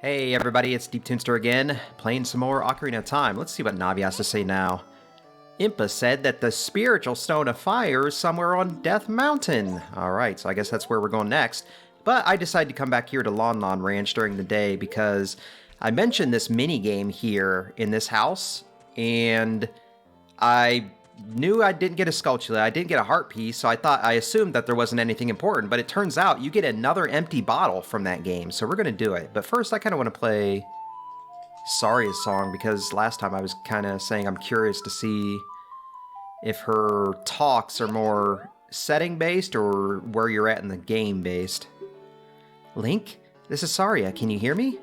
Hey everybody, it's Deep Toonster again, playing some more Ocarina of Time. Let's see what Navi has to say now. Impa said that the spiritual stone of fire is somewhere on Death Mountain. Alright, so I guess that's where we're going next. But I decided to come back here to Lon Lon Ranch during the day because I mentioned this mini game here in this house, and I knew I didn't get a Skulltula, I didn't get a heart piece, so I assumed that there wasn't anything important, but it turns out you get another empty bottle from that game, so we're gonna do it. But first, I kind of want to play Saria's song, because last time I was kind of saying I'm curious to see if her talks are more setting-based or where you're at in the game-based. Link, this is Saria, can you hear me?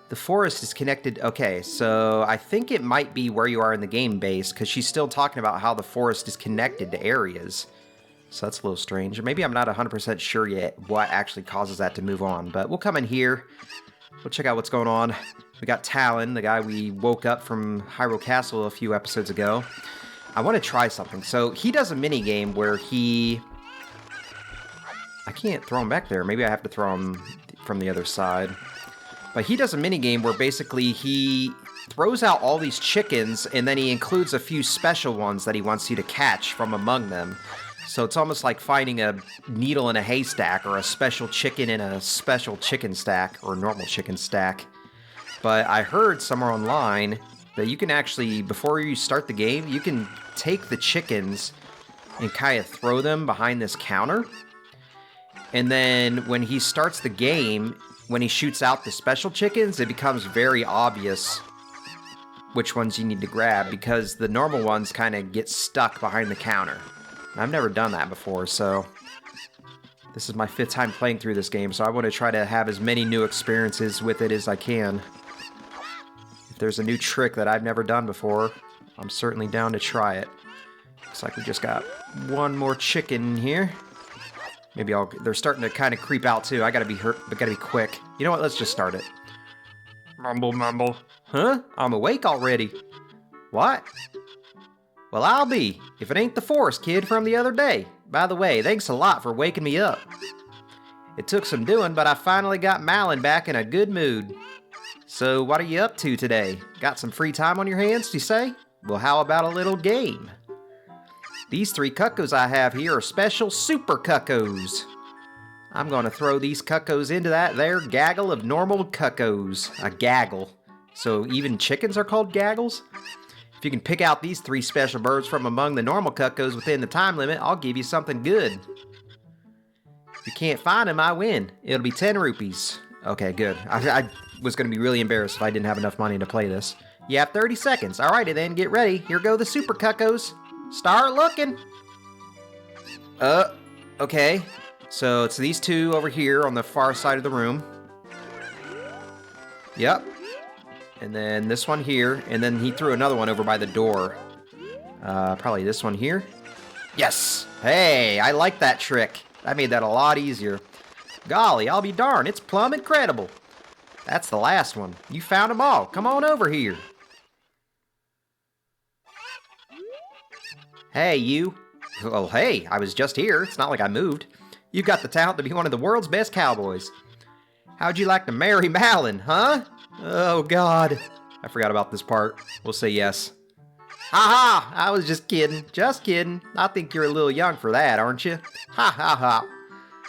The forest is connected. Okay, so I think it might be where you are in the game base, because she's still talking about how the forest is connected to areas. So that's a little strange. Or maybe I'm not 100% sure yet what actually causes that to move on. But we'll come in here. We'll check out what's going on. We got Talon, the guy we woke up from Hyrule Castle a few episodes ago. I want to try something. So he does a mini game where he... I can't throw him back there. Maybe I have to throw him from the other side. But he does a minigame where basically he throws out all these chickens and then he includes a few special ones that he wants you to catch from among them. So it's almost like finding a needle in a haystack or a special chicken in a special chicken stack or normal chicken stack. But I heard somewhere online that you can actually, before you start the game, you can take the chickens and kind of throw them behind this counter. And then when he starts the game, when he shoots out the special chickens, it becomes very obvious which ones you need to grab, because the normal ones kind of get stuck behind the counter. And I've never done that before, so this is my 5th time playing through this game, so I want to try to have as many new experiences with it as I can. If there's a new trick that I've never done before, I'm certainly down to try it. Looks like we just got one more chicken here. Maybe they're starting to kind of creep out too. I gotta be quick. You know what? Let's just start it. Mumble, mumble. Huh? I'm awake already. What? Well, I'll be, if it ain't the forest kid from the other day. By the way, thanks a lot for waking me up. It took some doing, but I finally got Malin back in a good mood. So, what are you up to today? Got some free time on your hands, you say? Well, how about a little game? These 3 cuckoos I have here are special super cuckoos. I'm gonna throw these cuckoos into that there gaggle of normal cuckoos. A gaggle. So even chickens are called gaggles? If you can pick out these 3 special birds from among the normal cuckoos within the time limit, I'll give you something good. If you can't find them, I win. It'll be 10 rupees. Okay, good. I was gonna be really embarrassed if I didn't have enough money to play this. You have 30 seconds. Alrighty then, get ready. Here go the super cuckoos. Start looking. Okay. So it's these 2 over here on the far side of the room. Yep. And then this one here, and then he threw another one over by the door. Probably this one here. Yes! Hey, I like that trick. That made that a lot easier. Golly, I'll be darned, it's plumb incredible. That's the last one. You found them all. Come on over here. Hey, you. Well, hey, I was just here. It's not like I moved. You've got the talent to be one of the world's best cowboys. How'd you like to marry Malin, huh? Oh, God. I forgot about this part. We'll say yes. Ha ha! I was just kidding. Just kidding. I think you're a little young for that, aren't you? Ha ha ha.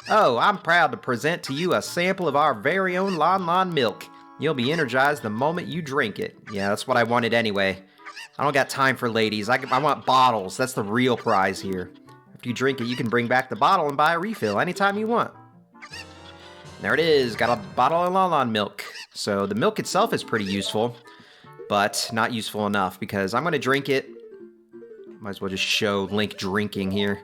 Oh, I'm proud to present to you a sample of our very own Lon Lon milk. You'll be energized the moment you drink it. Yeah, that's what I wanted anyway. I don't got time for ladies. I want bottles. That's the real prize here. After you drink it, you can bring back the bottle and buy a refill anytime you want. There it is. Got a bottle of Lon Lon milk. So the milk itself is pretty useful, but not useful enough because I'm going to drink it. Might as well just show Link drinking here.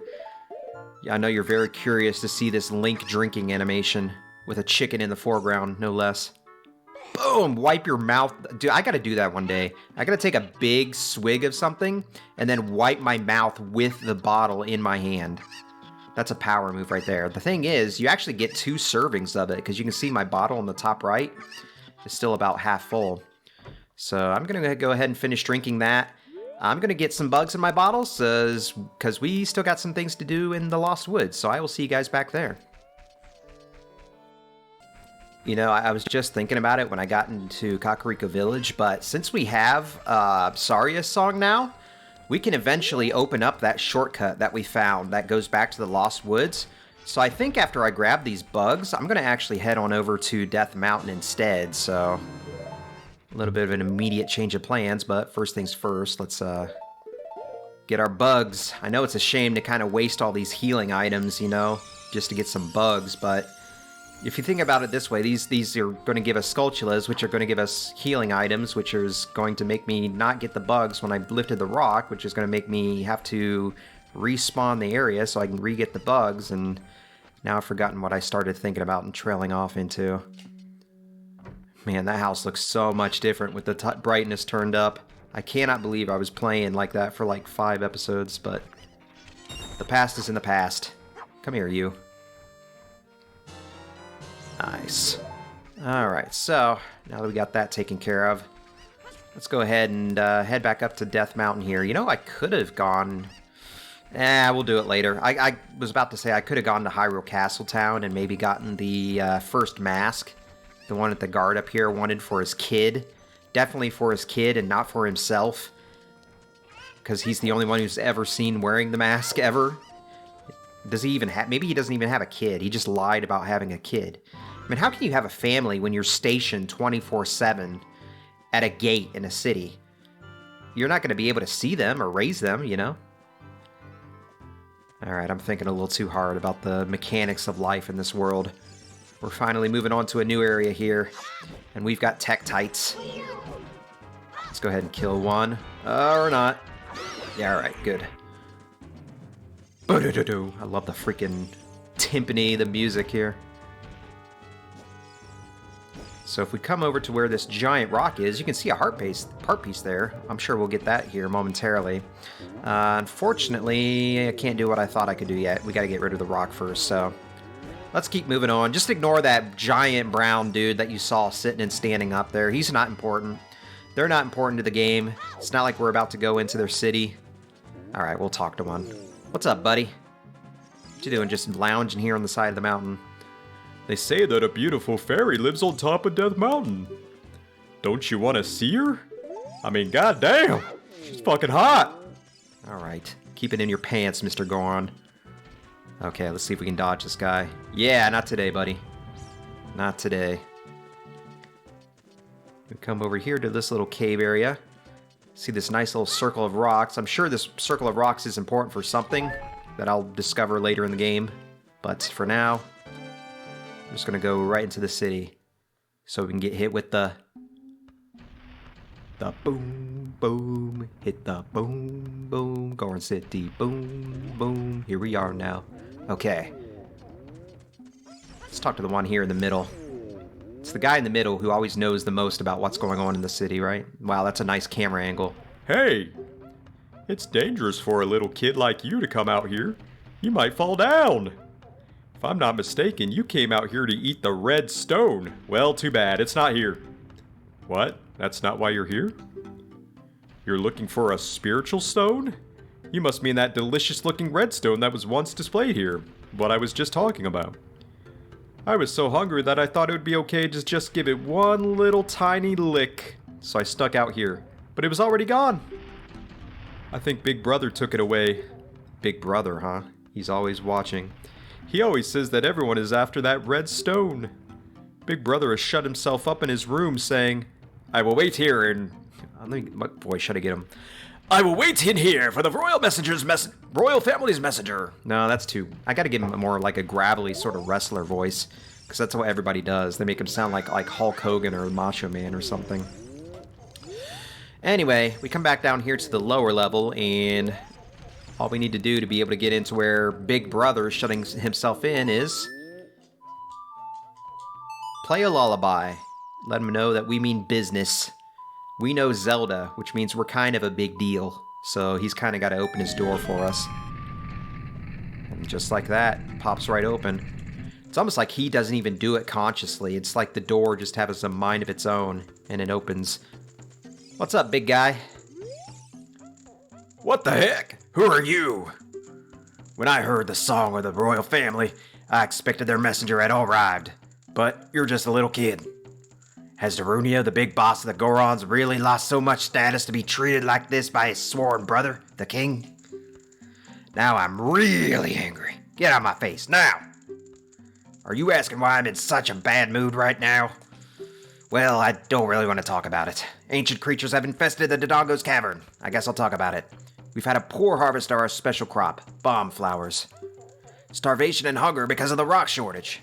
Yeah, I know you're very curious to see this Link drinking animation with a chicken in the foreground, no less. Boom! Wipe your mouth. Dude, I gotta do that one day. I gotta take a big swig of something and then wipe my mouth with the bottle in my hand. That's a power move right there. The thing is, you actually get 2 servings of it, because you can see my bottle on the top right is still about half full. So I'm gonna go ahead and finish drinking that. I'm gonna get some bugs in my bottles, because we still got some things to do in the Lost Woods, so I will see you guys back there. You know, I was just thinking about it when I got into Kakariko Village, but since we have Saria's song now, we can eventually open up that shortcut that we found that goes back to the Lost Woods. So I think after I grab these bugs, I'm going to actually head on over to Death Mountain instead, so a little bit of an immediate change of plans, but first things first, let's get our bugs. I know it's a shame to kind of waste all these healing items, you know, just to get some bugs, but if you think about it this way, these are going to give us Skulltulas, which are going to give us healing items, which is going to make me not get the bugs when I lifted the rock, which is going to make me have to respawn the area so I can re-get the bugs, and now I've forgotten what I started thinking about and trailing off into. Man, that house looks so much different with the brightness turned up. I cannot believe I was playing like that for like 5 episodes, but the past is in the past. Come here, you. Nice. Alright, so now that we got that taken care of, let's go ahead and head back up to Death Mountain here. You know, I could have gone... we'll do it later. I was about to say I could have gone to Hyrule Castletown and maybe gotten the first mask. The one that the guard up here wanted for his kid. Definitely for his kid and not for himself. Because he's the only one who's ever seen wearing the mask, ever. Does he even have... Maybe he doesn't even have a kid. He just lied about having a kid. I mean, how can you have a family when you're stationed 24/7 at a gate in a city? You're not going to be able to see them or raise them, you know? Alright, I'm thinking a little too hard about the mechanics of life in this world. We're finally moving on to a new area here. And we've got Tektites. Let's go ahead and kill one. Or not. Yeah, alright, good. I love the freaking timpani, the music here. So if we come over to where this giant rock is, you can see a heart piece there. I'm sure we'll get that here momentarily. Unfortunately, I can't do what I thought I could do yet. We gotta get rid of the rock first, so... Let's keep moving on. Just ignore that giant brown dude that you saw sitting and standing up there. He's not important. They're not important to the game. It's not like we're about to go into their city. Alright, we'll talk to one. What's up, buddy? What you doing, just lounging here on the side of the mountain? They say that a beautiful fairy lives on top of Death Mountain. Don't you want to see her? I mean, goddamn, she's fucking hot. Alright, keep it in your pants, Mr. Goron. Okay, let's see if we can dodge this guy. Yeah, not today, buddy. Not today. We come over here to this little cave area. See this nice little circle of rocks. I'm sure this circle of rocks is important for something that I'll discover later in the game. But for now, I'm just going to go right into the city so we can get hit with the boom, boom, hit the boom, boom, Goron City, boom, boom. Here we are now. Okay. Let's talk to the one here in the middle. It's the guy in the middle who always knows the most about what's going on in the city, right? Wow, that's a nice camera angle. Hey, it's dangerous for a little kid like you to come out here. You might fall down. If I'm not mistaken, you came out here to eat the red stone. Well, too bad, it's not here. What? That's not why you're here? You're looking for a spiritual stone? You must mean that delicious-looking red stone that was once displayed here. What I was just talking about. I was so hungry that I thought it would be okay to just give it one little tiny lick. So I stuck out here. But it was already gone. I think Big Brother took it away. Big Brother, huh? He's always watching. He always says that everyone is after that red stone. Big Brother has shut himself up in his room saying, I will wait here and... What voice should I get him? I will wait in here for the royal family's messenger. No, that's too... I gotta give him more like a gravelly sort of wrestler voice. Because that's what everybody does. They make him sound like Hulk Hogan or Macho Man or something. Anyway, we come back down here to the lower level, and all we need to do to be able to get into where Big Brother is shutting himself in is... play a lullaby. Let him know that we mean business. We know Zelda, which means we're kind of a big deal. So he's kind of got to open his door for us. And just like that, pops right open. It's almost like he doesn't even do it consciously. It's like the door just has a mind of its own, and it opens. What's up, big guy? What the heck? Who are you? When I heard the song of the royal family, I expected their messenger had arrived. But you're just a little kid. Has Darunia, the big boss of the Gorons, really lost so much status to be treated like this by his sworn brother, the king? Now I'm really angry. Get out of my face, now! Are you asking why I'm in such a bad mood right now? Well, I don't really want to talk about it. Ancient creatures have infested the Dodongo's cavern. I guess I'll talk about it. We've had a poor harvest of our special crop, bomb flowers. Starvation and hunger because of the rock shortage.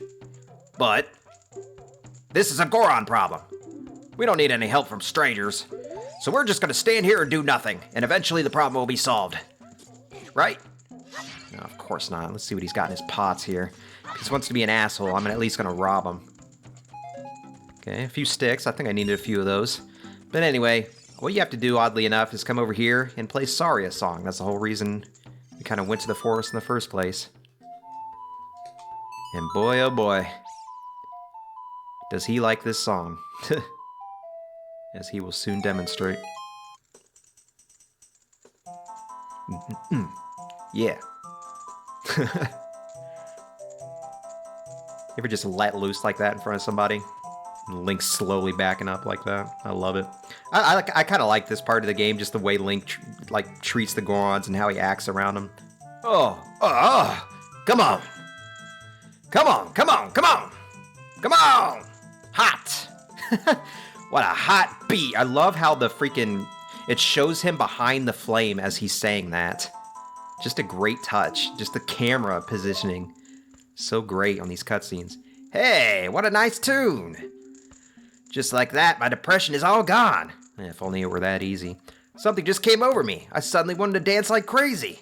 But this is a Goron problem. We don't need any help from strangers. So we're just going to stand here and do nothing, and eventually the problem will be solved. Right? No, of course not. Let's see what he's got in his pots here. If he wants to be an asshole, I'm at least going to rob him. Okay, a few sticks. I think I needed a few of those. But anyway, what you have to do, oddly enough, is come over here and play Saria's song. That's the whole reason we kind of went to the forest in the first place. And boy, oh boy, does he like this song. As he will soon demonstrate. Yeah. You ever just let loose like that in front of somebody? And Link slowly backing up like that. I love it. I kind of like this part of the game, just the way Link treats the Gorons and how he acts around them. Oh, come on. Come on, come on, come on. Come on. Hot. What a hot beat. I love how it shows him behind the flame as he's saying that. Just a great touch. Just the camera positioning. So great on these cutscenes. Hey, what a nice tune. Just like that, my depression is all gone. If only it were that easy. Something just came over me. I suddenly wanted to dance like crazy.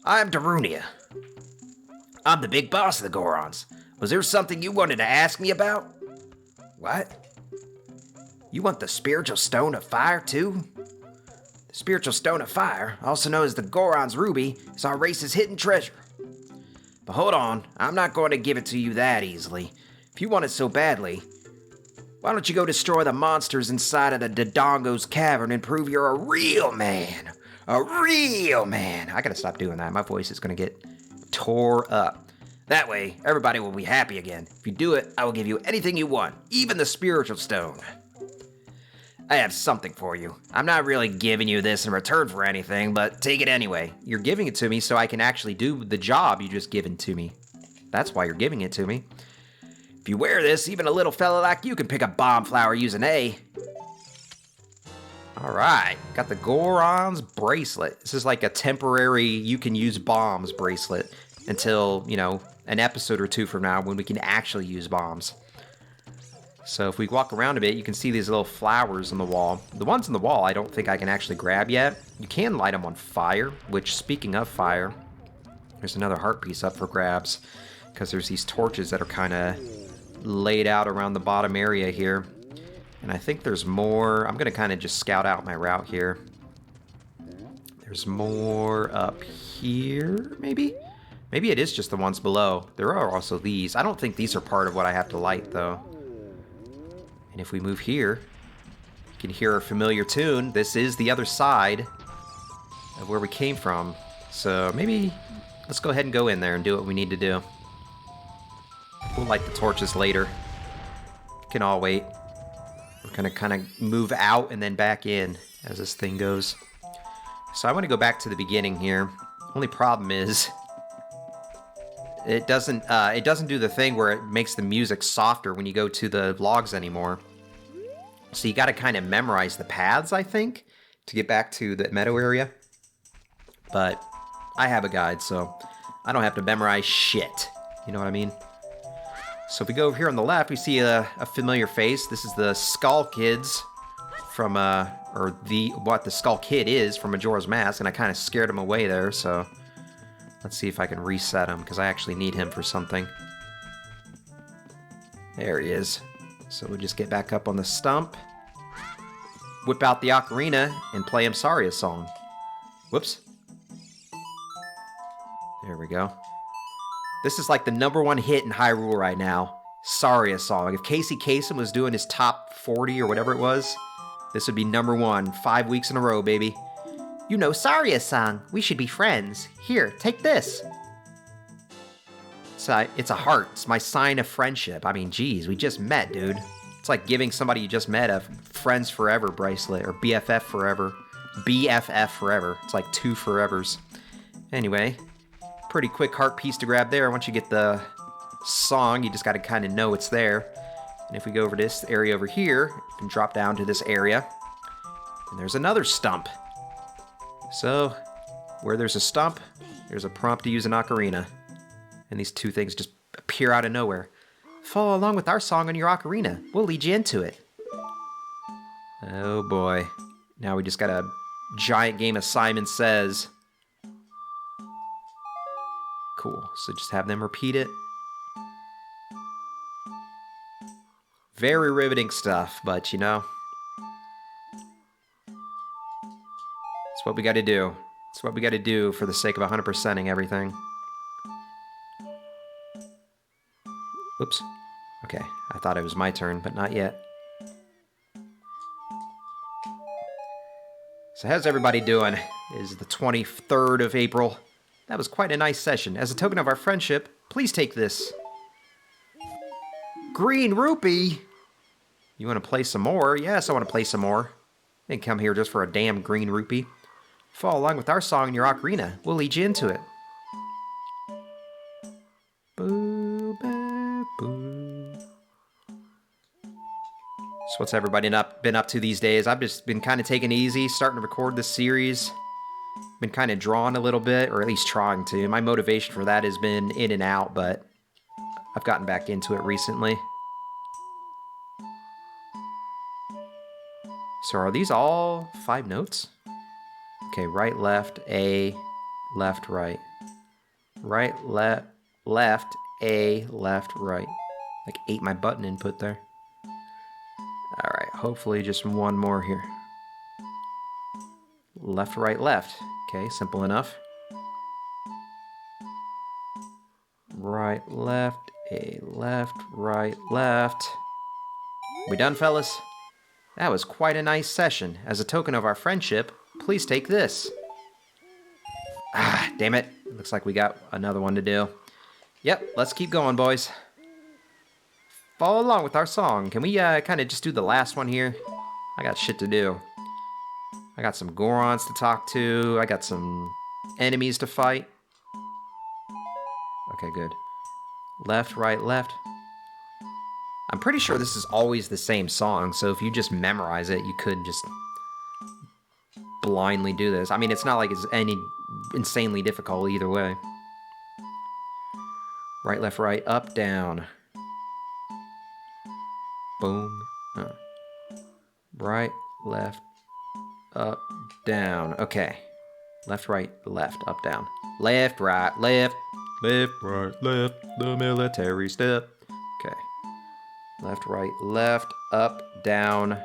I'm Darunia. I'm the big boss of the Gorons. Was there something you wanted to ask me about? What? You want the spiritual stone of fire, too? The spiritual stone of fire, also known as the Goron's ruby, is our race's hidden treasure. But hold on, I'm not going to give it to you that easily. If you want it so badly, why don't you go destroy the monsters inside of the Dodongo's cavern and prove you're a real man? A real man! I gotta stop doing that. My voice is gonna get tore up. That way, everybody will be happy again. If you do it, I will give you anything you want, even the spiritual stone. I have something for you. I'm not really giving you this in return for anything, but take it anyway. You're giving it to me so I can actually do the job you just given to me. That's why you're giving it to me. If you wear this, even a little fella like you can pick a bomb flower using A. Alright, got the Goron's bracelet. This is like a temporary you can use bombs bracelet until, an episode or two from now when we can actually use bombs. So if we walk around a bit, you can see these little flowers on the wall. The ones on the wall I don't think I can actually grab yet. You can light them on fire, which, speaking of fire, there's another heart piece up for grabs, because there's these torches that are kind of laid out around the bottom area here. And I think there's more. I'm going to kind of just scout out my route here. There's more up here, maybe? Maybe it is just the ones below. There are also these. I don't think these are part of what I have to light, though. And if we move here, you can hear a familiar tune. This is the other side of where we came from. So maybe let's go ahead and go in there and do what we need to do. We'll light the torches later. Can all wait. We're gonna kind of move out and then back in as this thing goes. So I want to go back to the beginning here. Only problem is it doesn't do the thing where it makes the music softer when you go to the logs anymore. So you got to kind of memorize the paths, I think, to get back to the meadow area. But I have a guide, so I don't have to memorize shit. You know what I mean? So if we go over here on the left, we see a familiar face. This is the Skull Kids from, what the Skull Kid is from Majora's Mask, and I kind of scared him away there, so let's see if I can reset him, because I actually need him for something. There he is. So we'll just get back up on the stump, whip out the ocarina, and play him Saria's song. Whoops. There we go. This is like the #1 hit in Hyrule right now. Saria's song. If Casey Kasem was doing his top 40 or whatever it was, this would be #1, 5 weeks in a row, baby. You know Saria's song. We should be friends. Here, take this. It's a heart. It's my sign of friendship. I mean, geez, we just met, dude. It's like giving somebody you just met a Friends Forever bracelet, or BFF Forever. BFF Forever. It's like 2 forevers. Anyway, pretty quick heart piece to grab there. Once you get the song, you just got to kind of know it's there. And if we go over this area over here, you can drop down to this area. And there's another stump. So, where there's a stump, there's a prompt to use an ocarina. And these 2 things just appear out of nowhere. Follow along with our song on your ocarina. We'll lead you into it. Oh boy. Now we just got a giant game of Simon Says. Cool. So just have them repeat it. Very riveting stuff, but you know, it's what we got to do. It's what we got to do for the sake of 100%ing everything. Oops. Okay, I thought it was my turn, but not yet. So how's everybody doing? It is the 23rd of April. That was quite a nice session. As a token of our friendship, please take this. Green rupee? You want to play some more? Yes, I want to play some more. I didn't come here just for a damn green rupee. Follow along with our song in your ocarina. We'll lead you into it. Boo, ba, boo. So what's everybody been up to these days? I've just been kind of taking it easy, starting to record this series. Been kind of drawing a little bit, or at least trying to. My motivation for that has been in and out, but I've gotten back into it recently. So are these all 5 notes? Okay, right, left, A, left, right. Right, left, A, left, right. Like ate my button input there. Alright, hopefully just one more here. Left, right, left. Okay, simple enough. Right, left, A, left, right, left. We done, fellas? That was quite a nice session. As a token of our friendship, please take this. Ah, damn it. Looks like we got another one to do. Yep, let's keep going, boys. Follow along with our song. Can we kind of just do the last one here? I got shit to do. I got some Gorons to talk to. I got some enemies to fight. Okay, good. Left, right, left. I'm pretty sure this is always the same song, so if you just memorize it, you could just blindly do this. I mean, it's not like it's any insanely difficult either way. Right, left, right, up, down. Boom. Right, left, up, down. Okay. Left, right, left, up, down. Left, right, left. Left, right, left. The military step. Okay. Left, right, left, up, down.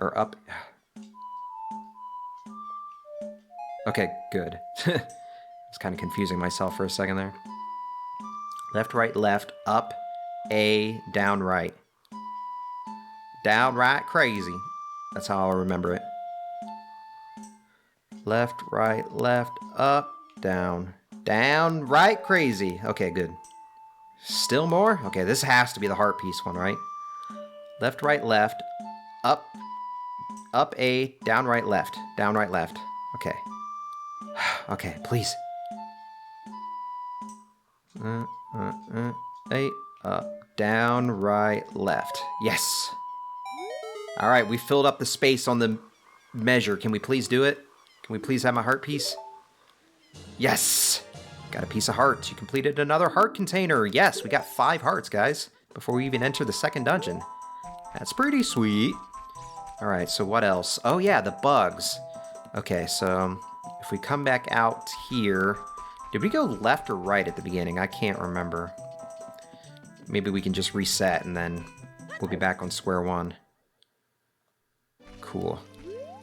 Or up. Okay, good. I was kind of confusing myself for a second there. Left, right, left, up, A, down, right. Downright crazy. That's how I'll remember it. Left, right, left, up, down. Downright crazy. Okay, good. Still more? Okay, this has to be the heart piece one, right? Left, right, left, up, A, down, right, left. Down, right, left. Okay. Okay, please. A, up, down, right, left. Yes. All right, we filled up the space on the measure. Can we please do it? Can we please have my heart piece? Yes. Got a piece of heart. You completed another heart container. Yes, we got 5 hearts, guys, before we even enter the second dungeon. That's pretty sweet. All right, so what else? Oh, yeah, the bugs. Okay, so if we come back out here, did we go left or right at the beginning? I can't remember. Maybe we can just reset and then we'll be back on square one. Cool.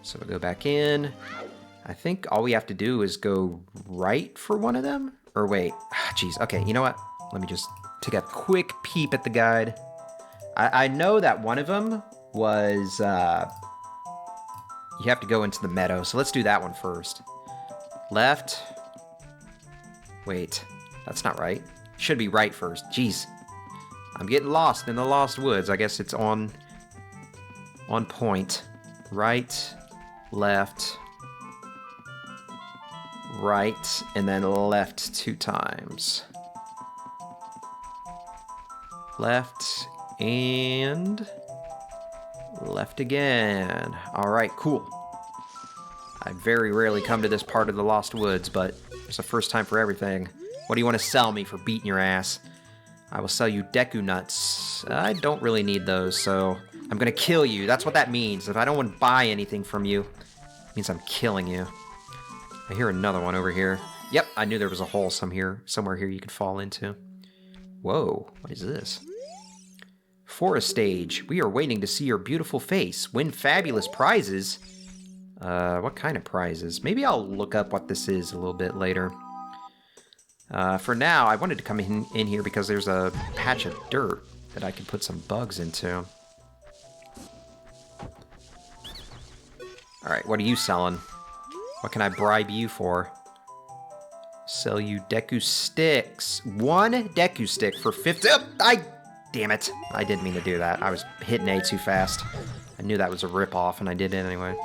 So we'll go back in. I think all we have to do is go right for one of them? Or wait. Jeez. Okay, you know what? Let me just take a quick peep at the guide. I know that one of them was... you have to go into the meadow, so let's do that one first. Left. Wait. That's not right. Should be right first. Jeez. I'm getting lost in the Lost Woods. I guess it's on point. Right, left, right, and then left 2 times. Left and left again. All right, cool. I very rarely come to this part of the Lost Woods, but it's the first time for everything. What do you want to sell me for beating your ass? I will sell you Deku Nuts. I don't really need those, so I'm gonna kill you. That's what that means. If I don't want to buy anything from you, it means I'm killing you. I hear another one over here. Yep, I knew there was a hole somewhere here you could fall into. Whoa, what is this? Forest stage. We are waiting to see your beautiful face. Win fabulous prizes. What kind of prizes? Maybe I'll look up what this is a little bit later. For now, I wanted to come in here because there's a patch of dirt that I can put some bugs into. Alright, what are you selling? What can I bribe you for? Sell you Deku Sticks. 1 Deku Stick for 50... Damn it. I didn't mean to do that. I was hitting A too fast. I knew that was a ripoff, and I did it anyway.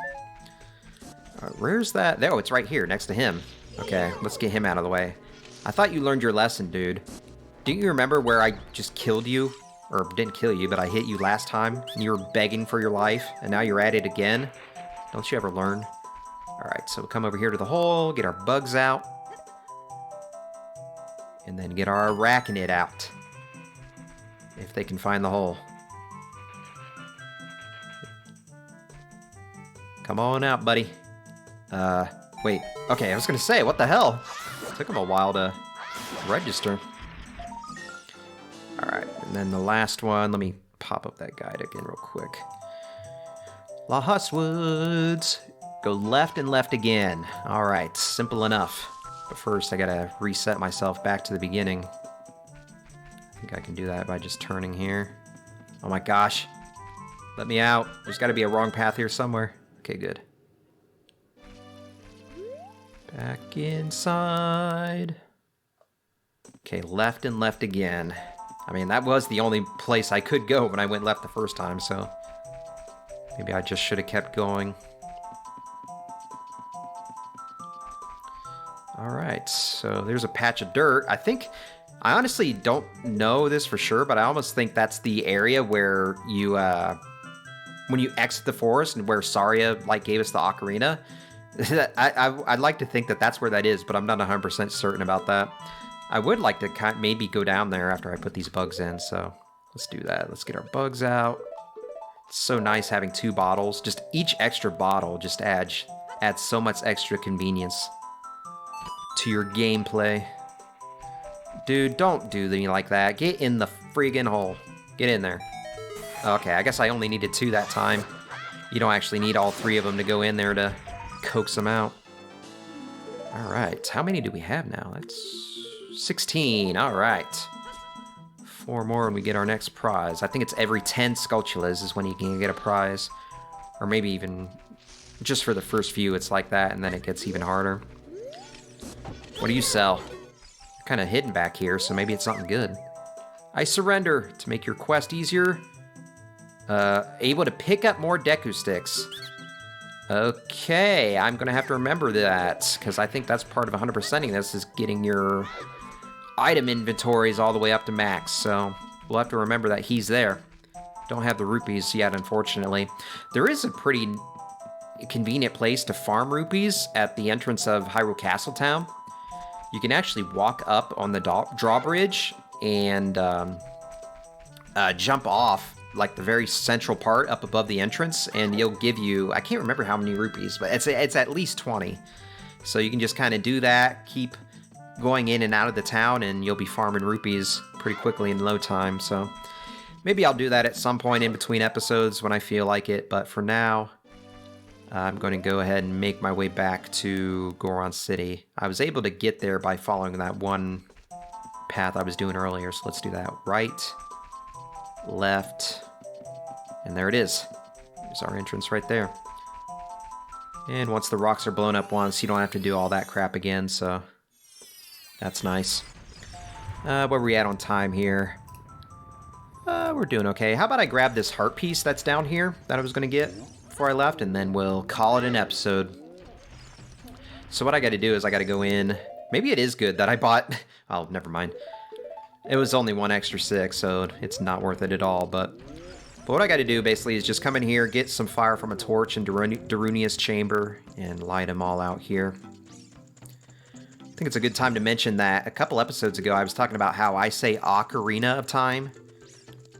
Where's that? Oh, it's right here, next to him. Okay, let's get him out of the way. I thought you learned your lesson, dude. Do you remember where I just killed you? Or didn't kill you, but I hit you last time, and you were begging for your life, and now you're at it again? Don't you ever learn? Alright, so we'll come over here to the hole, get our bugs out, and then get our arachnid out. If they can find the hole. Come on out, buddy. Wait. Okay, I was gonna say, what the hell? It took him a while to register. Alright, and then the last one, let me pop up that guide again real quick. Lost Woods. Go left and left again. Alright, simple enough. But first, I gotta reset myself back to the beginning. I think I can do that by just turning here. Oh my gosh. Let me out. There's gotta be a wrong path here somewhere. Okay, good. Back inside. Okay, left and left again. I mean, that was the only place I could go when I went left the first time, so... maybe I just should have kept going. Alright, so there's a patch of dirt. I honestly don't know this for sure, but I almost think that's the area where you, when you exit the forest and where Saria, like, gave us the Ocarina. I'd like to think that that's where that is, but I'm not 100% certain about that. I would like to maybe go down there after I put these bugs in, so let's do that. Let's get our bugs out. It's so nice having 2 bottles. Just each extra bottle just adds so much extra convenience to your gameplay. Dude, don't do me like that. Get in the friggin' hole. Get in there. Okay, I guess I only needed 2 that time. You don't actually need all 3 of them to go in there to coax them out. Alright, how many do we have now? That's 16, alright. 4 more and we get our next prize. I think it's every 10 Skulltulas is when you can get a prize. Or maybe even just for the first few it's like that, and then it gets even harder. What do you sell? You're kind of hidden back here, so maybe it's something good. I surrender to make your quest easier. Able to pick up more Deku Sticks. Okay, I'm gonna have to remember that, because I think that's part of 100%ing this, is getting your item inventories all the way up to max, so we'll have to remember that he's there. Don't have the rupees yet, unfortunately. There is a pretty convenient place to farm rupees at the entrance of Hyrule Castle Town. You can actually walk up on the drawbridge and jump off like the very central part up above the entrance, and you'll give you, I can't remember how many rupees, but it's at least 20. So you can just kind of do that, keep going in and out of the town, and you'll be farming rupees pretty quickly in no time. So maybe I'll do that at some point in between episodes when I feel like it, but for now, I'm going to go ahead and make my way back to Goron City. I was able to get there by following that one path I was doing earlier, so let's do that. Right, left, and there it is. There's our entrance right there. And once the rocks are blown up once, you don't have to do all that crap again, so that's nice. Where are we at on time here? We're doing okay. How about I grab this heart piece that's down here that I was going to get before I left, and then we'll call it an episode. So what I got to do is I got to go in. Maybe it is good that I bought... Oh, never mind. It was only 1 extra 6, so it's not worth it at all, but what I got to do basically is just come in here, get some fire from a torch in Darunia's chamber, and light them all out here. I think it's a good time to mention that a couple episodes ago I was talking about how I say Ocarina of Time,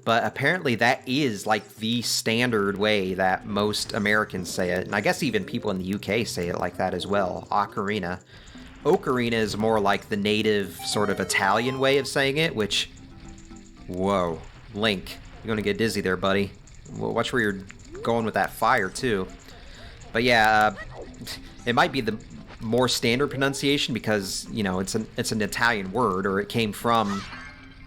but apparently that is like the standard way that most Americans say it, and I guess even people in the UK say it like that as well, Ocarina. Ocarina is more like the native sort of Italian way of saying it, which... Whoa. Link, you're gonna get dizzy there, buddy. Watch where you're going with that fire, too. But yeah, it might be the more standard pronunciation because, you know, it's an Italian word, or it came from...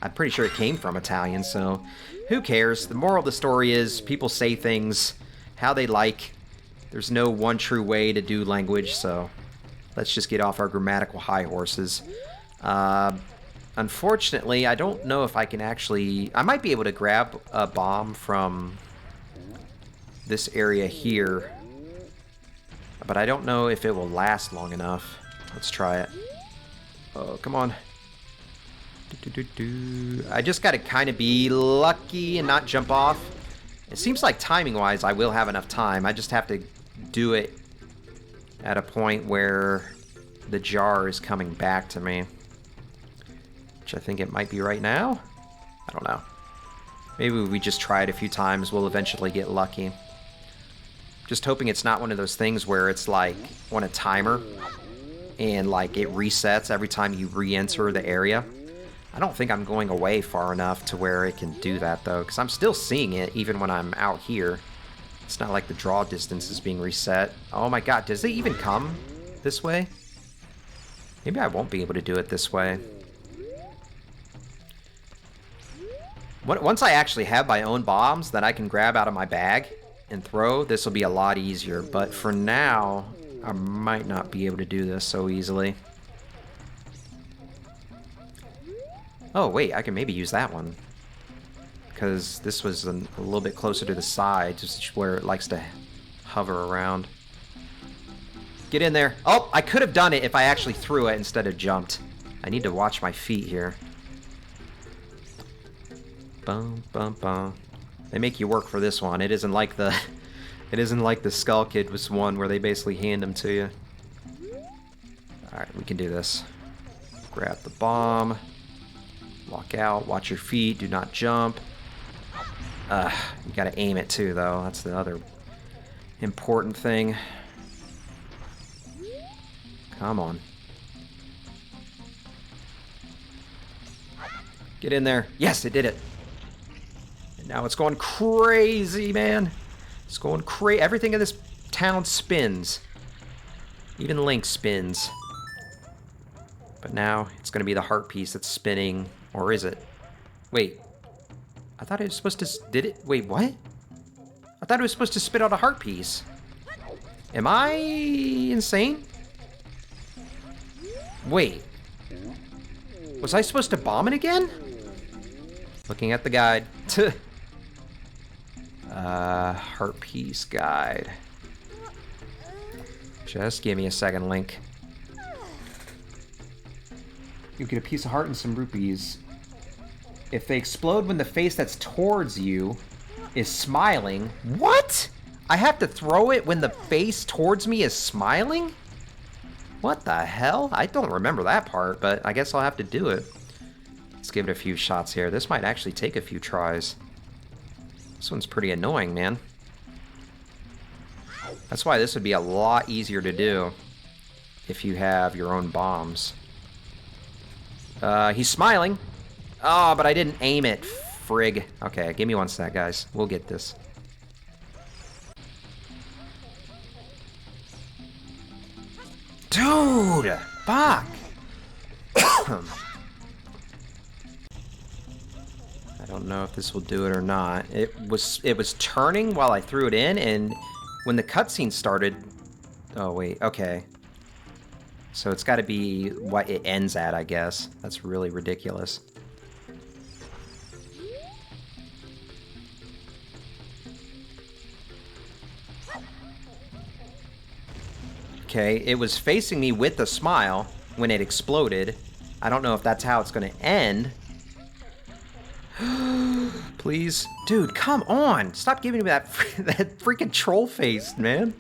I'm pretty sure it came from Italian, so who cares? The moral of the story is people say things how they like. There's no one true way to do language, so let's just get off our grammatical high horses. Unfortunately, I don't know if I can actually... I might be able to grab a bomb from this area here, but I don't know if it will last long enough. Let's try it. Oh, come on. I just gotta kind of be lucky and not jump off. It seems like timing-wise I will have enough time. I just have to do it at a point where the jar is coming back to me. Which I think it might be right now? I don't know. Maybe we just try it a few times, we'll eventually get lucky. Just hoping it's not one of those things where it's like on a timer and like it resets every time you re-enter the area. I don't think I'm going away far enough to where it can do that though, because I'm still seeing it even when I'm out here. It's not like the draw distance is being reset. Oh my god, does it even come this way? Maybe I won't be able to do it this way. Once I actually have my own bombs that I can grab out of my bag and throw, this will be a lot easier. But for now, I might not be able to do this so easily. Oh wait, I can maybe use that one. Because this was a little bit closer to the side, just where it likes to hover around. Get in there. Oh, I could have done it if I actually threw it instead of jumped. I need to watch my feet here. Bum, bum, bum. They make you work for this one. It isn't like the... It isn't like the Skull Kid was one where they basically hand them to you. Alright, we can do this. Grab the bomb. Walk out. Watch your feet. Do not jump. You gotta aim it too, though. That's the other important thing. Come on. Get in there. Yes, it did it. And now it's going crazy, man. It's going crazy. Everything in this town spins. Even Link spins. But now it's going to be the heart piece that's spinning. Or is it? Wait. I thought it was supposed to... Did it? Wait, what? I thought it was supposed to spit out a heart piece. Am I insane? Wait. Was I supposed to bomb it again? Looking at the guide. Heart piece guide. Just give me a second, Link. You get a piece of heart and some rupees. If they explode when the face that's towards you is smiling... What? I have to throw it when the face towards me is smiling? What the hell? I don't remember that part, but I guess I'll have to do it. Let's give it a few shots here. This might actually take a few tries. This one's pretty annoying, man. That's why this would be a lot easier to do if you have your own bombs. He's smiling. Oh, but I didn't aim it. Frig. Okay, give me one sec, guys. We'll get this. Dude! Fuck! I don't know if this will do it or not. It was turning while I threw it in, and when the cutscene started... Oh, wait. Okay. So it's got to be what it ends at, I guess. That's really ridiculous. Okay, it was facing me with a smile when it exploded. I don't know if that's how it's going to end. Please. Dude, come on. Stop giving me that, that freaking troll face, man.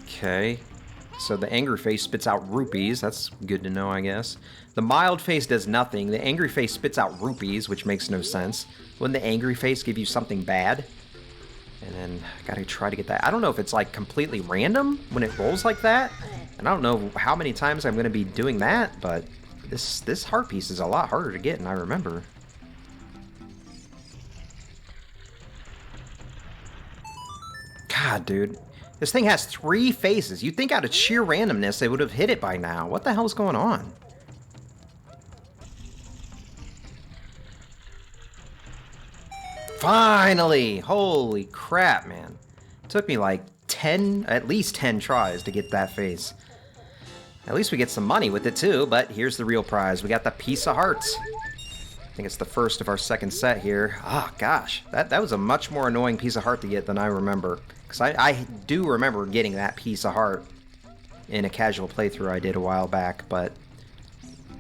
Okay. So the angry face spits out rupees. That's good to know, I guess. The mild face does nothing. The angry face spits out rupees, which makes no sense. Wouldn't the angry face give you something bad? And then I gotta try to get that. I don't know if it's like completely random when it rolls like that. And I don't know how many times I'm gonna be doing that, but this heart piece is a lot harder to get than I remember. God, dude. This thing has 3 faces. You'd think out of sheer randomness they would have hit it by now. What the hell is going on? Finally! Holy crap, man. It took me like at least 10 tries to get that face. At least we get some money with it too, but here's the real prize. We got the piece of hearts. I think it's the first of our second set here. Oh, gosh. That was a much more annoying piece of heart to get than I remember. Because I do remember getting that piece of heart in a casual playthrough I did a while back, but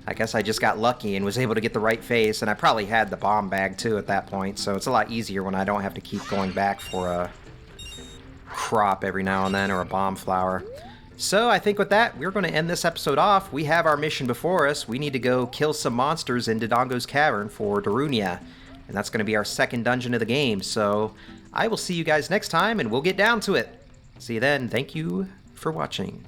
I guess I just got lucky and was able to get the right face, and I probably had the bomb bag too at that point, so it's a lot easier when I don't have to keep going back for a crop every now and then or a bomb flower. So I think with that, we're going to end this episode off. We have our mission before us. We need to go kill some monsters in Dodongo's Cavern for Darunia, and that's going to be our second dungeon of the game, so I will see you guys next time, and we'll get down to it. See you then. Thank you for watching.